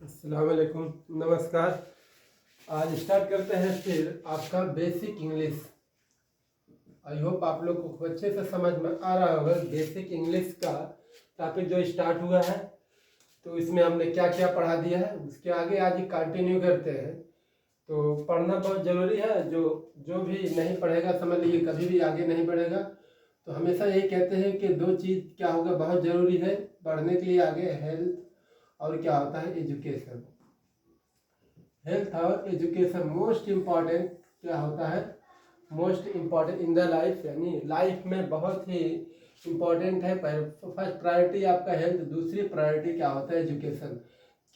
अस्सलाम वालेकुम, नमस्कार। आज स्टार्ट करते हैं फिर आपका बेसिक इंग्लिश। आई होप आप लोग को अच्छे से समझ में आ रहा होगा। बेसिक इंग्लिश का टॉपिक जो स्टार्ट हुआ है, तो इसमें हमने क्या क्या पढ़ा दिया है, उसके आगे आज कंटिन्यू करते हैं। तो पढ़ना बहुत ज़रूरी है। जो जो भी नहीं पढ़ेगा, समझ लीजिए कभी भी आगे नहीं बढ़ेगा। तो हमेशा यही कहते हैं कि दो चीज़ क्या होगा बहुत ज़रूरी है पढ़ने के लिए आगे, हेल्थ और क्या होता है एजुकेशन। हेल्थ और एजुकेशन मोस्ट इम्पॉर्टेंट क्या होता है, most important in the life, यानी लाइफ में बहुत ही इम्पॉर्टेंट है। फर्स्ट प्रायोरिटी आपका हेल्थ, दूसरी प्रायोरिटी क्या होता है एजुकेशन।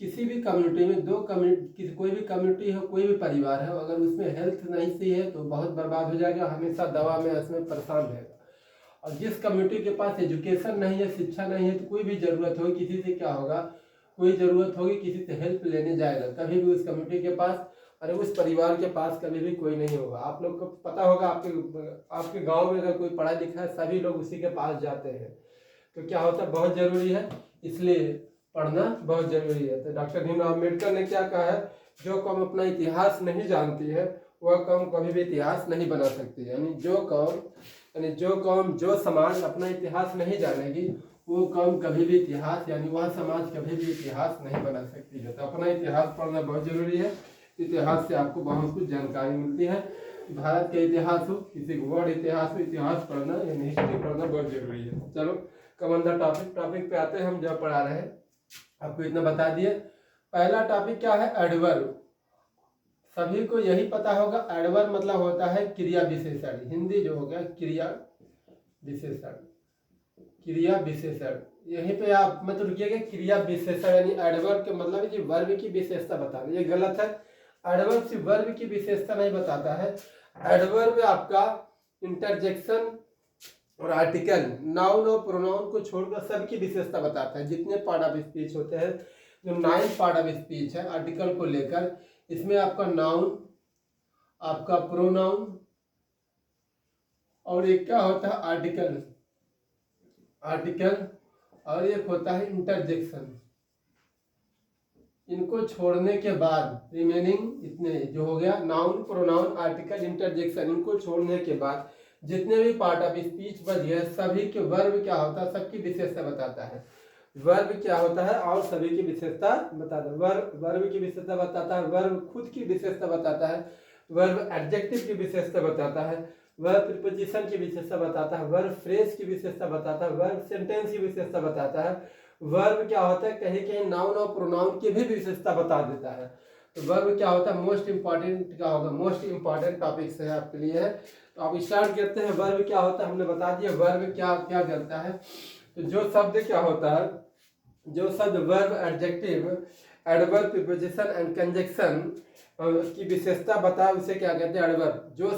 किसी भी कम्युनिटी में दो कम्युनिटी, कोई भी कम्युनिटी हो, कोई भी परिवार हो, अगर उसमें हेल्थ नहीं सही है तो बहुत बर्बाद हो जाएगा, हमेशा दवा में इसमें परेशान रहेगा। और जिस कम्युनिटी के पास एजुकेशन नहीं है, शिक्षा नहीं है, तो कोई भी ज़रूरत हो किसी से क्या होगा, कोई ज़रूरत होगी किसी से हेल्प लेने जाएगा, कभी भी उस कम्युनिटी के पास, अरे उस परिवार के पास कभी भी कोई नहीं होगा। आप लोग को पता होगा, आपके गांव में अगर कोई पढ़ा लिखा है, सभी लोग उसी के पास जाते हैं। तो क्या होता है, बहुत ज़रूरी है, इसलिए पढ़ना बहुत ज़रूरी है। तो डॉक्टर भीमराव अम्बेडकर ने क्या कहा है, जो कौम अपना इतिहास नहीं जानती है वह कौम कभी भी इतिहास नहीं बना सकती। यानी जो कौम जो समाज अपना इतिहास नहीं जानेगी, वो कौम कभी भी इतिहास, यानी वह समाज कभी भी इतिहास नहीं बना सकती है। तो अपना इतिहास पढ़ना बहुत जरूरी है। इतिहास से आपको बहुत कुछ जानकारी मिलती है। भारत का इतिहास हो, किसी वर्ल्ड इतिहास हो, इतिहास पढ़ना यानी हिस्ट्री पढ़ना बहुत जरूरी है। चलो कम द टॉपिक पे आते हैं। हम जब पढ़ा रहे हैं आपको इतना बता दिए। पहला टॉपिक क्या है, एडवर्ब। सभी को यही पता होगा, एडवर्ब मतलब होता है क्रिया विशेषण। हिंदी जो हो गया क्रिया विशेषण, क्रिया विशेषण। यहीं पे आप मत रुकिएगा, क्रिया विशेषण यानी एडवर्ब के मतलब है कि वर्ब की विशेषता बताना। ये गलत है, एडवर्ब सिर्फ वर्ब की विशेषता नहीं बताता है। एडवर्ब आपका इंटरजेक्शन और आर्टिकल, नाउन और प्रोनाउन को छोड़कर सबकी विशेषता बताता है। जितने पार्ट ऑफ स्पीच होते हैं, जो 9 पार्ट ऑफ स्पीच है आर्टिकल को लेकर, इसमें आपका नाउन, आपका प्रोनाउन और एक क्या होता है आर्टिकल और एक होता है इंटरजेक्शन। इनको छोड़ने के बाद रिमेनिंग इतने जो हो गया, नाउन प्रोनाउन आर्टिकल इंटरजेक्शन, इनको छोड़ने के बाद जितने भी पार्ट ऑफ स्पीच बच गए, सभी के वर्ब क्या होता है, सबकी विशेषता बताता है। वर्ब क्या होता है और सभी की विशेषता बताता है। वर्ब की विशेषता बताता है, वर्ब खुद की विशेषता बताता है, वर्ब एडजेक्टिव की विशेषता बताता है, वर्ब प्रीपोजिशन की विशेषता बताता है, वर्ब फ्रेज की विशेषता बताता है, वर्ब सेंटेंस की विशेषता बताता है। वर्ब क्या होता है, कहीं कहीं नाउन और प्रोनाउन की भी विशेषता बता देता है। तो वर्ब क्या होता है, मोस्ट इंपॉर्टेंट क्या होगा, मोस्ट इंपॉर्टेंट टॉपिक से आपके लिए है। तो आप स्टार्ट करते हैं। वर्ब क्या होता है हमने बता दिया, वर्ब क्या क्या करता है। तो जो शब्द क्या होता है, जो शब्द verb adjective adverb preposition and conjunction की विशेषता बताए उसे क्या कहते हैं, एडवर्ब। जो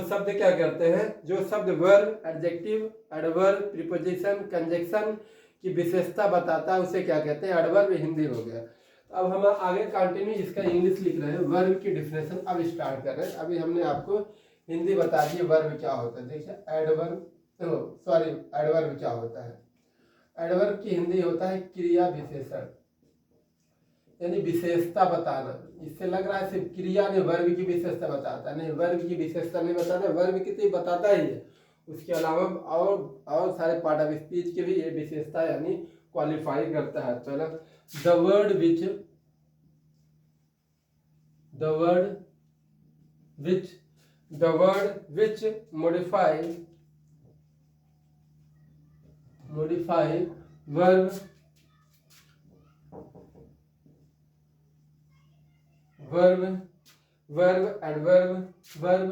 शब्द क्या करते हैं, जो शब्द verb adjective adverb preposition conjunction की विशेषता बताता है उसे क्या कहते हैं, एडवर्ब। हिंदी हो गया। अब हम आगे कंटिन्यू इसका इंग्लिश लिख रहे हैं। वर्ब की डिफिनेशन अब स्टार्ट कर रहे हैं। अभी हमने आपको हिंदी बता दी वर्ब क्या होता है। देखिए एडवर्ब क्या होता है। एडवर्ब की हिंदी होता है क्रिया विशेषण, यानी विशेषता बताना। इससे लग रहा है सिर्फ क्रिया ने वर्ब की विशेषता बताता है, नहीं, वर्ब की विशेषता नहीं बताता, वर्ब की तो बताता ही है, उसके अलावा और सारे पार्ट ऑफ स्पीच के भी ये विशेषता यानी क्वालिफाई करता है। चलो, the word which modify verb adverb verb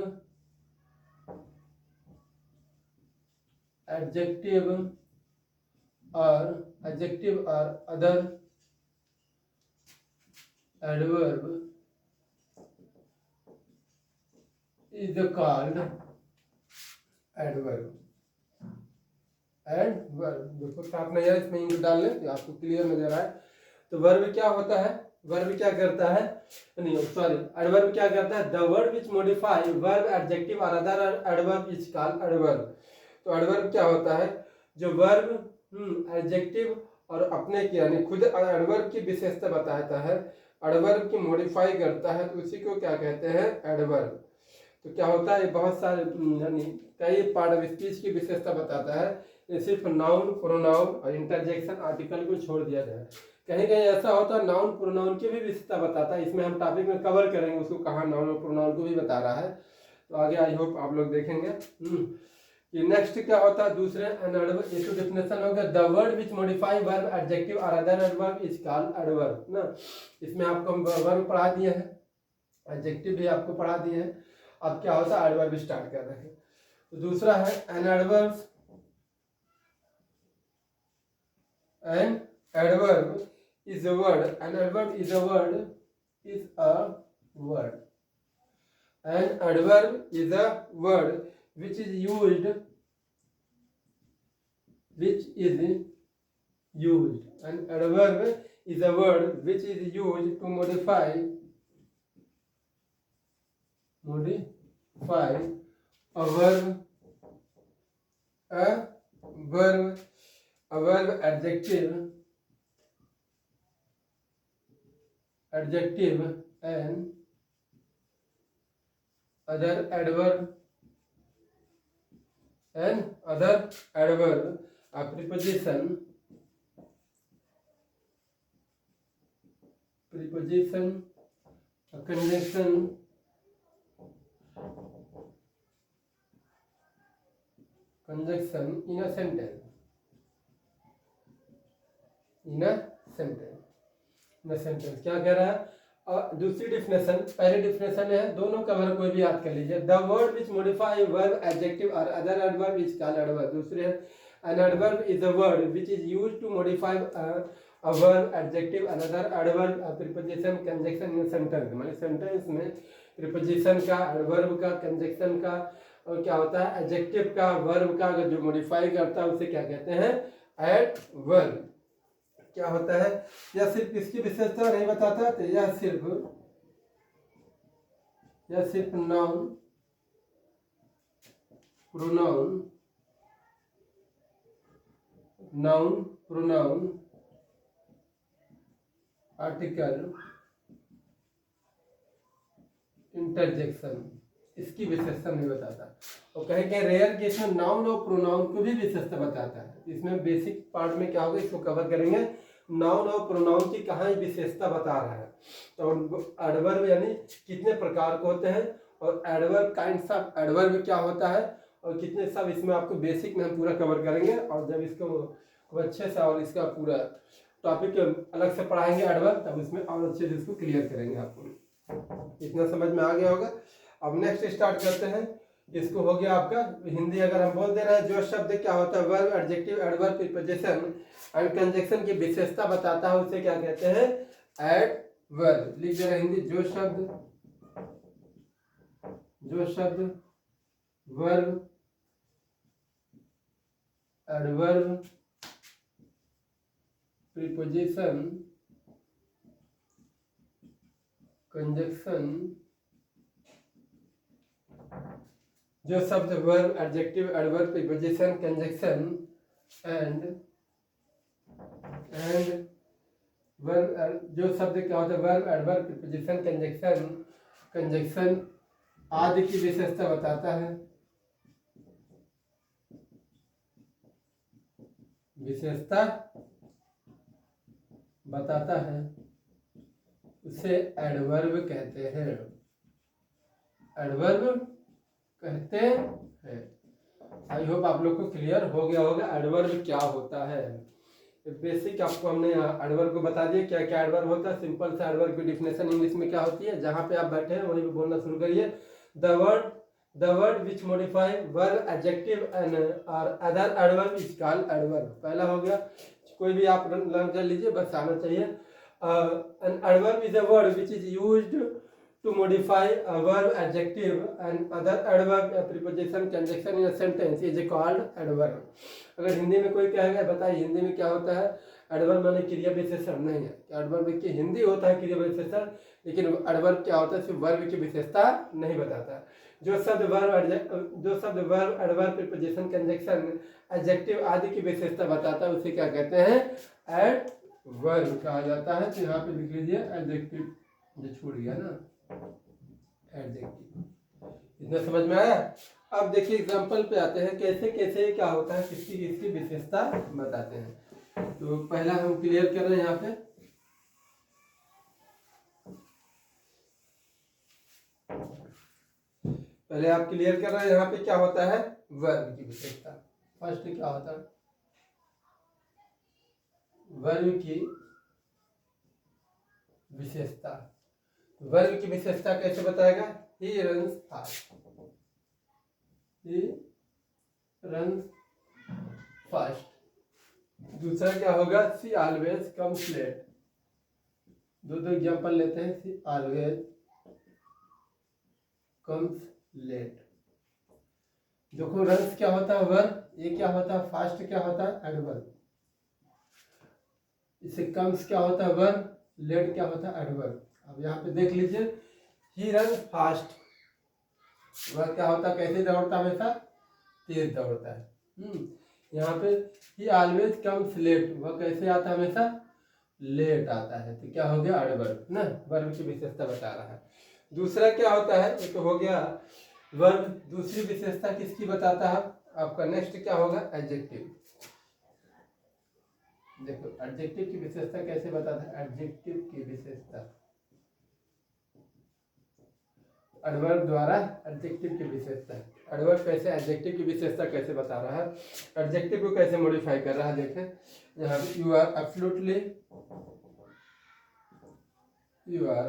adjective or other adverb is called adverb। देखो साफ नहीं है, इसमें इंग्लिश डाल लें तो आपको क्लियर नजर आए। तो वर्ब क्या होता है, वर्ब क्या करता है, नहीं सॉरी, एडवर्ब क्या करता है, the word which modify verb adjective और other adverb is called adverb. तो एडवर्ब क्या होता है, जो वर्ब एडजेक्टिव और अपने की यानी खुद एडवर्ब की विशेषता बताता है, एडवर्ब की मॉडिफाई करता है, तो उसी को क्या कहते हैं, एडवर्ब। तो क्या होता है, बहुत सारे यानी कई पार्ट ऑफ स्पीच की विशेषता बताता है। ये सिर्फ नाउन, प्रोनाउन और इंटरजेक्शन आर्टिकल को छोड़ दिया जाए। कहीं कहीं ऐसा होता है नाउन प्रोनाउन की भी विशेषता बताता है, इसमें हम टॉपिक में कवर करेंगे उसको, कहाँ नाउन और प्रोनाउन को भी बता रहा है। तो आगे आई होप आप लोग देखेंगे। कि नेक्स्ट क्या होता है, दूसरे डेफिनेशन हो गया, the word which modify verb adjective और other adverb is called adverb ना। इसमें आपको हम वर्ब पढ़ा दिए हैं, एडजेक्टिव भी आपको पढ़ा दिए हैं। अब क्या होता है, एडवर्ब स्टार्ट कर रहे हैं। तो दूसरा है an adverb, an adverb is a word, an adverb is a word, is a word, an adverb is a word which is used, an adverb is a word which is used to modify a verb, adjective and other adverb a preposition, a conjunction, in a sentence, क्या कह रहा है। दूसरी definition, पहली definition है, दोनों cover कोई भी याद कर लीजिए। The word which modify verb adjective और other adverb is called adverb. दूसरे है an adverb is a word which is used to modify a verb adjective another adverb preposition conjunction in sentence. मतलब sentence में preposition का, adverb का, conjunction का और क्या होता है एडजेक्टिव का, वर्ब का अगर जो मॉडिफाई करता है उसे क्या कहते हैं, एडवर्ब। क्या होता है, यह सिर्फ इसकी विशेषता नहीं बताता, तो यह सिर्फ नाउन, प्रोनाउन, आर्टिकल, इंटरजेक्शन, इसकी विशेषता नहीं बताता। और कहीं कहीं रेयर केस में नाउन और प्रोनाउन को भी विशेषता बताता है। इसमें बेसिक पार्ट में क्या होगा, इसको कवर करेंगे, नाउन और प्रोनाउन की कहाँ विशेषता बता रहा है। तो एडवर्ब यानी कितने प्रकार के होते हैं, और एडवर्ब काइंड्स ऑफ एडवर्ब क्या होता है, और कितने सब इसमें आपको बेसिक में हम पूरा कवर करेंगे। और जब इसको अच्छे से और इसका पूरा टॉपिक अलग से पढ़ाएंगे एडवर्ब, तब इसमें और अच्छे से इसको क्लियर करेंगे। आपको इतना समझ में आ गया होगा। अब नेक्स्ट स्टार्ट करते हैं। इसको हो गया आपका हिंदी। अगर हम बोल दे रहे हैं जो शब्द क्या होता है, verb adjective adverb preposition and conjunction की विशेषता बताता है, उसे क्या कहते हैं, एडवर्ब। लिख दे रहे हिंदी, जो शब्द वर्ब एडवर्ब प्रीपोजिशन कंजक्शन, जो शब्द verb adjective adverb preposition conjunction and verb, जो शब्द क्या होता है वर्ब एडवर्ब प्रीपोजिशन कंजक्शन आदि की विशेषता बताता है, उसे एडवर्ब कहते हैं। आई होप आप लोग को क्लियर हो गया होगा एडवर्ब क्या होता है। बेसिक आपको हमने एडवर्ब को बता दिया क्या क्या एडवर्ब होता है। सिंपल सा एडवर्ब की डिफिनेशन इंग्लिश में क्या होती है, जहां पे आप बैठे हैं वहीं पे बोलना शुरू करिए। The word which modify verb adjective and और other adverb is called adverb. पहला हो गया, कोई भी आप लर्न कर लीजिए, बस आना चाहिए। N adverb is a word which is used to modify a verb adjective and other adverb preposition conjunction in a sentence is called adverb। अगर हिंदी में कोई कहेगा बताइए हिंदी में क्या होता है एडवर्ब माने क्रिया विशेषण नहीं है। एडवर्ब की हिंदी होता है क्रिया विशेषण, लेकिन एडवर्ब क्या होता है, सिर्फ वर्ब की विशेषता नहीं बताता। जो शब्द verb adverb preposition conjunction adjective आदि की विशेषता बताता है उसे क्या कहते हैं, एडवर्ब कहा जाता है। तो यहाँ पे लिख लीजिए एडजेक्टिव, जो छूट गया ना, एडजेक्टिव। इतना समझ में आया। अब देखिए एग्जांपल पे आते हैं, कैसे कैसे क्या होता है, किसकी किसकी विशेषता बताते हैं। तो पहला हम क्लियर कर रहे हैं यहाँ पे, पहले आप क्लियर कर रहे हैं यहाँ पे क्या होता है, वर्ब की विशेषता। फर्स्ट क्या होता है, वर्ब की विशेषता। वर्ब की विशेषता कैसे बताएगा, he runs fast, he runs fast. दूसरा क्या होगा, सी ऑलवेज कम्स लेट। दो एग्जांपल लेते हैं, सी ऑलवेज कम्स लेट। देखो रन्स क्या होता है वर्ब, ये क्या होता है फास्ट, क्या होता है एडवर्ब। इससे कम्स क्या होता है वर्ब, लेट क्या होता है एडवर्ब। अब यहाँ पे देख लीजिए, ही रन फास्ट, वह क्या होता है, कैसे दौड़ता है, हमेशा तेज दौड़ता है। यहाँ पे ही ऑलवेज कम्स लेट, वह कैसे आता है, हमेशा लेट आता है। तो क्या हो गया, एडवर्ब ना, वर्ब की विशेषता बता रहा है। दूसरा क्या होता है, एक तो हो गया वर्ब। दूसरी विशेषता किसकी बताता है आपका, नेक्स्ट क्या होगा, एडजेक्टिव। देखो एडजेक्टिव की विशेषता कैसे बताता है, एडजेक्टिव की विशेषता एडवर्ब द्वारा एडजेक्टिव की विशेषता। एडवर्ब कैसे एडजेक्टिव की विशेषता कैसे बता रहा है, एडजेक्टिव को कैसे मॉडिफाई कर रहा है। देखें यहाँ पे, you are absolutely, you are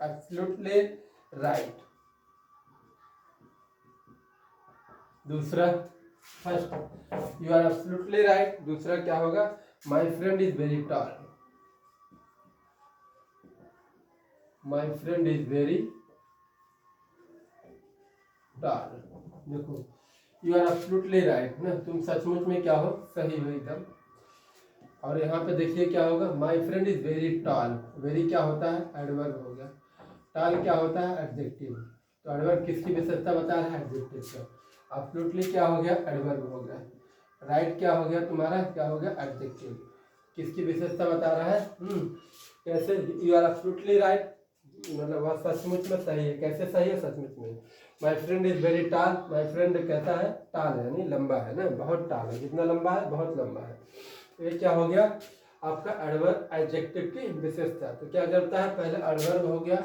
absolutely right. दूसरा first, you are absolutely right. दूसरा क्या होगा, my friend is very tall, my friend is very tall. देखो यू आर एब्सोल्युटली राइट ना, तुम सचमुच में क्या हो, सही हो एकदम। और यहाँ पे देखिए क्या होगा, my friend is very toll. Very क्या होता है, एडवर्ब हो गया। टॉल क्या होता है, एडजेक्टिव। तो एडवर्ब किसकी विशेषता बता रहा है, एडजेक्टिव का। एब्सोल्युटली क्या हो गया, एडवर्ब हो गया। राइट क्या हो गया तुम्हारा, क्या हो गया, एडजेक्टिव। किसकी विशेषता बता रहा है, कैसे, यू आर एब्सोल्युटली राइट, मतलब वह सचमुच में सही है। कैसे सही है, सचमुच में। माई friend is very tall, my friend कैसा है, टॉल है, यानी लंबा है ना, बहुत टॉल है। कितना लंबा है, बहुत लंबा है। तो ये क्या हो गया आपका एडवर्ब एडजेक्टिव की विशेषता। तो क्या करता है, पहले एडवर्ब हो गया।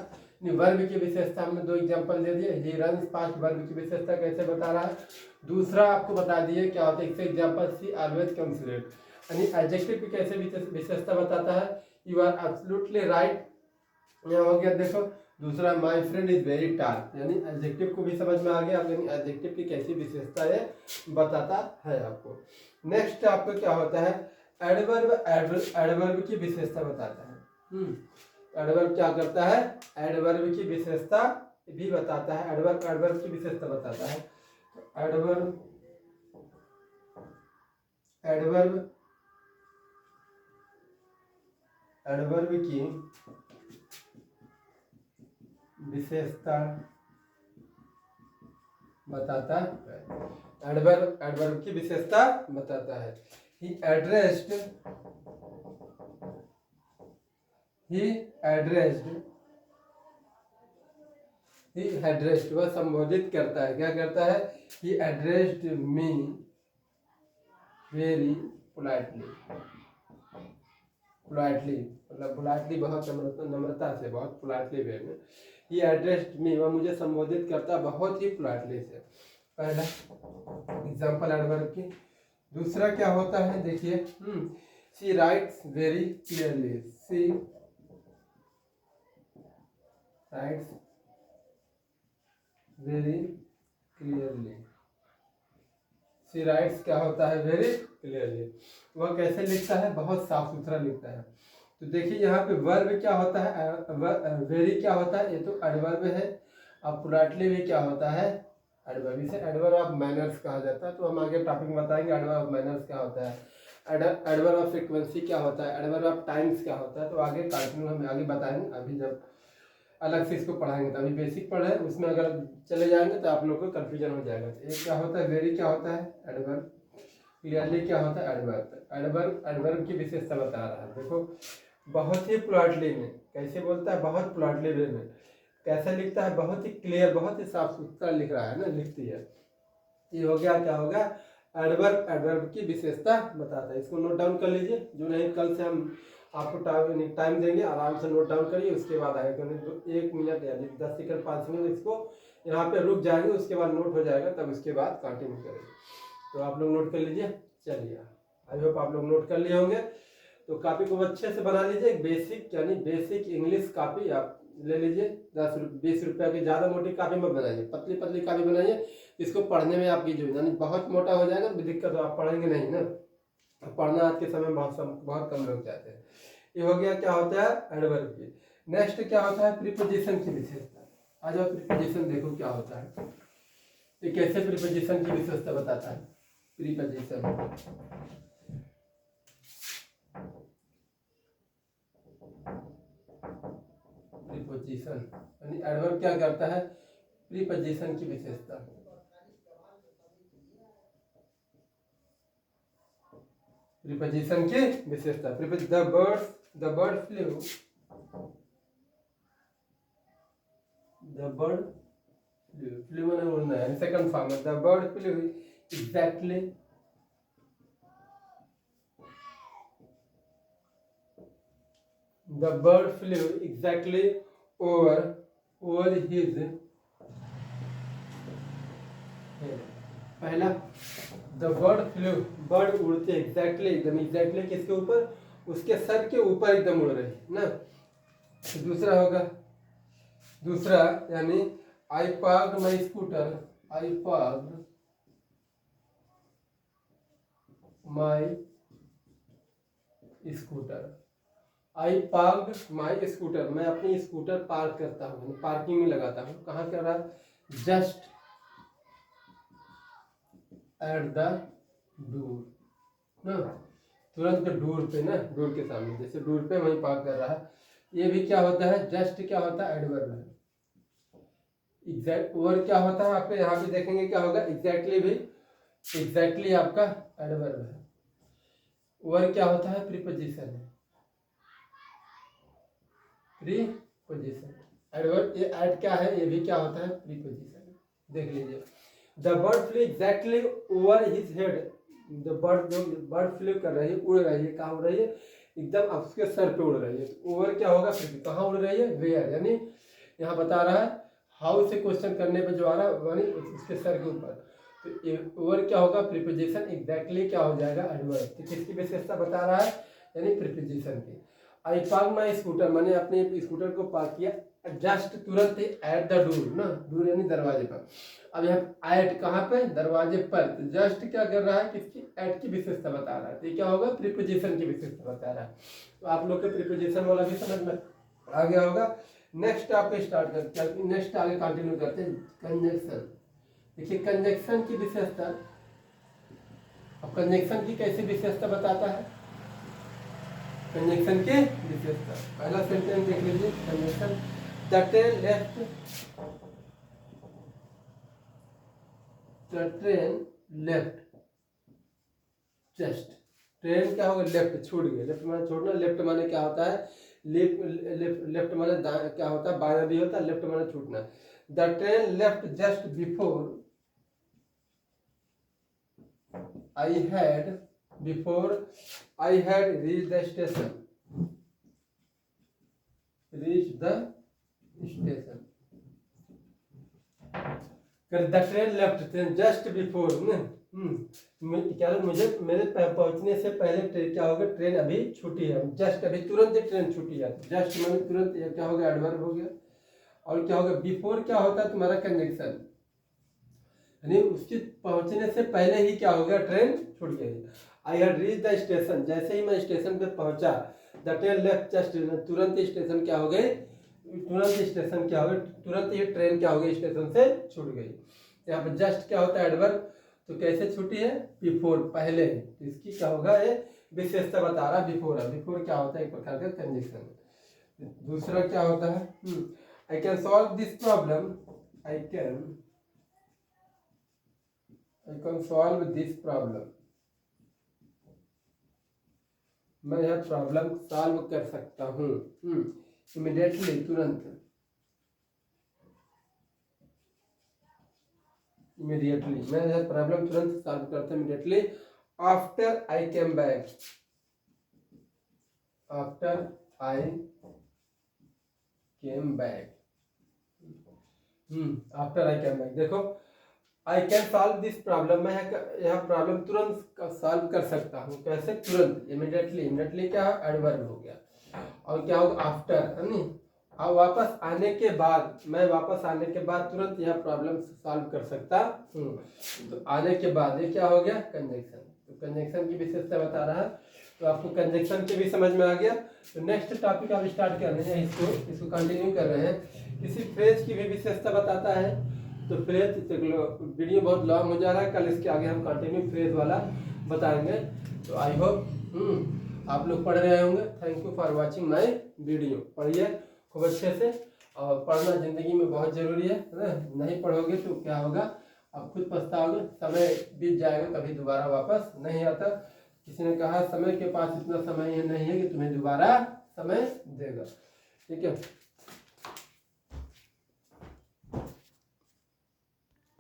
वर्ब की विशेषता हमने दो एग्जांपल दे दिए, ही रन्स फास्ट, वर्ब की विशेषता कैसे बता रहा है। दूसरा आपको बता दिए क्या होता है, इससे एग्जांपल, सी ऑलवेज कम्स लेट, यानी एडजेक्टिव की कैसे विशेषता बताता है, यू आर एब्सोल्युटली राइट, यहाँ हो गया। देखो दूसरा, माई फ्रेंड इज वेरी टॉल, यानी एडजेक्टिव को भी समझ में आ गया, यानी एडजेक्टिव की कैसी विशेषता है बताता है आपको। नेक्स्ट आपको क्या होता है, एडवर्ब। एडवर्ब की विशेषता बताता है। एडवर्ब क्या करता है, एडवर्ब की विशेषता भी बताता है। एडवर्ब की विशेषता बताता है। एडवर्ब की विशेषता बताता है। एडवर्ब की विशेषता बताता है। ही एड्रेस्ड, वह संबोधित करता है। क्या करता है, ही एड्रेस्ड मी वेरी पोलाइटली। मतलब पोलाइटली बहुत नम्रता से, बहुत पोलाइटली वे में। ही एड्रेस्ड मी, वह मुझे संबोधित करता बहुत ही पोलाइटली से। पहला एग्जांपल एडवर्ब की। दूसरा क्या होता है, देखिए, she writes very clearly, she writes very clearly. She writes क्या होता है, वेरी क्लियरली, वह कैसे लिखता है, बहुत साफ सुथरा लिखता है। तो देखिए यहाँ पे वर्ब क्या होता है, वेरी क्या होता है, ये तो एडवर्ब है। अब पोलाइटली भी क्या होता है, एडवर्ब, इसे एडवर्ब ऑफ मैनर्स कहा जाता है। तो हम आगे टॉपिक में बताएंगे एडवर्ब ऑफ मैनर्स क्या होता है, एडवर्ब ऑफ फ्रीक्वेंसी क्या होता है, एडवर्ब ऑफ टाइम्स क्या होता है। तो आगे कंटिन्यू हम आगे बताएंगे, अभी जब अलग से इसको पढ़ाएंगे। तो अभी बेसिक पढ़े हैं, उसमें अगर चले जाएंगे तो आप लोग को कन्फ्यूजन हो जाएगा। तो एक क्या होता है वेरी, क्या होता है एडवर्ब, क्लियरली क्या होता है एडवर्ब। एडवर्ब एडवर्ब की विशेषता बता रहा है। देखो बहुत ही पोलाइटली में कैसे बोलता है, बहुत पोलाइटली वे में कैसे लिखता है, बहुत ही क्लियर, बहुत ही साफ सुथरा लिख रहा है ना, लिखती है। ये हो गया, क्या होगा एडवर्ब, एडवर्ब की विशेषता बताता है। इसको नोट डाउन कर लीजिए, जो नहीं कल से हम आपको टाइम देंगे, आराम से नोट डाउन करिए, उसके बाद आगे तो 1 मिनट यानी 10 सेकंड 5 मिनट इसको यहाँ पे रुक जाएंगे, उसके बाद नोट हो जाएगा, तब उसके बाद कंटिन्यू करेंगे। तो आप लोग नोट कर लीजिए। चलिए आई होप आप लोग नोट कर लिए होंगे। तो कॉपी को अच्छे से बना लीजिए, बेसिक यानी बेसिक इंग्लिश कॉपी आप ले लीजिए। 10-20 रुपया की, ज़्यादा मोटी कॉपी मत बनाइए, पतली पतली कॉपी बनाइए, इसको पढ़ने में आपकी जो यानी बहुत मोटा हो जाएगा तो दिक्कत, आप पढ़ेंगे नहीं ना। पढ़ना आज के समय में बहुत कम लोग चाहते हैं। ये हो गया क्या होता है एडवर्ब की। नेक्स्ट क्या होता है प्रीपोजिशन की विशेषता। आ जाओ प्रीपोजिशन देखो क्या होता है, ये कैसे प्रीपोजिशन की विशेषता बताता है। प्रीपोजिशन प्रीपोजिशन यानी एडवर्ब क्या करता है, प्रीपोजिशन की विशेषता। प्रीपोजिशन की विशेषता, the bird flu, the bird flu, flu मैंने उड़ना है, सेकंड फॉर्म है the bird flu exactly, the bird flew exactly over his head। पहला the bird flew, बर्ड उड़ते एग्जैक्टली, एकदम एग्जैक्टली किसके ऊपर, उसके सर के ऊपर एकदम उड़ रही ना। दूसरा होगा, दूसरा यानी आई पार्क्ड माई स्कूटर, आई पार्क्ड माई स्कूटर, आई पार्क्ड माई स्कूटर, मैं अपनी स्कूटर पार्क करता हूँ, पार्किंग में लगाता हूँ। कहाँ कर रहा है, जस्ट एट द डोर ना, तुरंत डोर पे ना, डोर के सामने, जैसे डोर पे वहीं पार्क कर रहा है। ये भी क्या होता है, जस्ट क्या होता है एडवर्ब है। एग्जैक्ट और क्या होता है आपके यहाँ पे देखेंगे क्या होगा, एग्जैक्टली भी, एग्जैक्टली आपका एडवर्ब है। और क्या होता है प्रीपोजिशन है, प्रीपोजिशन एडवर्ब, ये ऐड क्या है, ये भी क्या होता है प्रीपोजिशन। देख लीजिए the bird flu exactly over his head, the bird flu कर रही है, उड़ रही है, कहाँ उड़ रही है, एकदम उसके सर पे उड़ रही है। ओवर क्या होगा, कहाँ उड़ रही है, वेयर, यानी यहाँ बता रहा है हाउ से क्वेश्चन करने पे जो आ रहा है यानी उसके सर के ऊपर। तो ओवर क्या होगा प्रीपोजिशन, एग्जैक्टली क्या हो जाएगा एडवर्ब। तो किसकी विशेषता बता रहा है, यानी प्रीपोजिशन की। आई पार्क माई स्कूटर, मैंने अपने स्कूटर को पार्क किया जस्ट तुरंत एट द डोर ना, डोर यानी दरवाजे पर। अब यहाँ एट कहाँ पे, दरवाजे पर, तो जस्ट क्या कर रहा है, किसकी एट की विशेषता बता रहा है। तो क्या होगा प्रीपोजिशन की विशेषता बता रहा है। तो आप लोग के प्रीपोजिशन वाला भी समझ में आ गया होगा। नेक्स्ट आपको स्टार्ट करते हैं, नेक्स्ट आगे कंटिन्यू करते हैं कंजक्शन। देखिए कंजक्शन की विशेषता, अब कंजक्शन की कैसी विशेषता बताता है, कंजक्शन की विशेषता पहला सेंटेंस देख लीजिए, conjunction the train left, the train left just, train क्या होगा लेफ्ट, छूट गया, लेफ्ट माने छोड़ना, लेफ्ट माने क्या होता है, लेफ्ट माने क्या होता है, बायां भी होता है, लेफ्ट माने छूटना। The train left just before I had reach the station, reach the station, the train left, train just before क्या, मुझे मेरे पहुंचने से पहले ट्रेन क्या होगा, ट्रेन अभी छूटी है, जस्ट अभी तुरंत ट्रेन छूटी है, जस्ट मैंने तुरंत, ये क्या होगा एडवर्ब हो गया। और क्या होगा बिफोर, क्या होता है तुम्हारा कंजक्शन, यानी उसके पहुंचने से पहले ही क्या हो गया, ट्रेन छूट गई। I had reach the station, जैसे ही मैं स्टेशन पे पहुंचा, द ट्रेन लेफ्ट जस्ट, तुरंत स्टेशन क्या हो गई, तुरंत स्टेशन क्या हो गई, तुरंत ये ट्रेन क्या हो गई स्टेशन से छूट गई। यहाँ पर जस्ट क्या होता है एडवर्ब, तो कैसे छुट्टी है बिफोर पहले, तो इसकी क्या होगा ये विशेषता बता रहा बिफोर है। बिफोर क्या होता है एक प्रकार का कंजक्शन। दूसरा क्या होता है आई can solve this problem, I can solve this problem, मैं यह प्रॉब्लम सॉल्व कर सकता हूँ इमीडिएटली तुरंत, इमीडिएटली मैं यह प्रॉब्लम तुरंत सॉल्व करता हूँ immediately after I came back, after I came back, after I came back. देखो I can solve this problem, मैं यह प्रॉब्लम तुरंत सॉल्व कर सकता हूँ, कैसे तुरंत, इमीडिएटली, इमीडिएटली क्या एडवर्ब हो गया, और क्या होगा आफ्टर, है नी, और वापस आने के बाद, मैं वापस आने के बाद तुरंत यह प्रॉब्लम सॉल्व कर सकता हूँ। तो आने के बाद ये क्या हो गया कंजक्शन, तो कंजक्शन की विशेषता बता रहा है, तो आपको कंजक्शन के भी समझ में आ गया। तो नेक्स्ट टॉपिक आप स्टार्ट कर रहे हैं, इसको कंटिन्यू कर रहे हैं। किसी फ्रेज की भी विशेषता बताता है, तो फ्रेज वीडियो बहुत लॉन्ग हो जा रहा है, कल इसके आगे हम कंटिन्यू फ्रेज वाला बताएंगे। तो आई होप आप लोग पढ़ रहे होंगे। Thank you for watching my video. पढ़िए खूब अच्छे से, और पढ़ना ज़िंदगी में बहुत ज़रूरी है ना, नहीं पढ़ोगे तो क्या होगा, आप खुद पछताओगे, समय बीत जाएगा, कभी दोबारा वापस नहीं आता। किसी ने कहा समय के पास इतना समय नहीं है कि तुम्हें दोबारा समय देगा, ठीक है।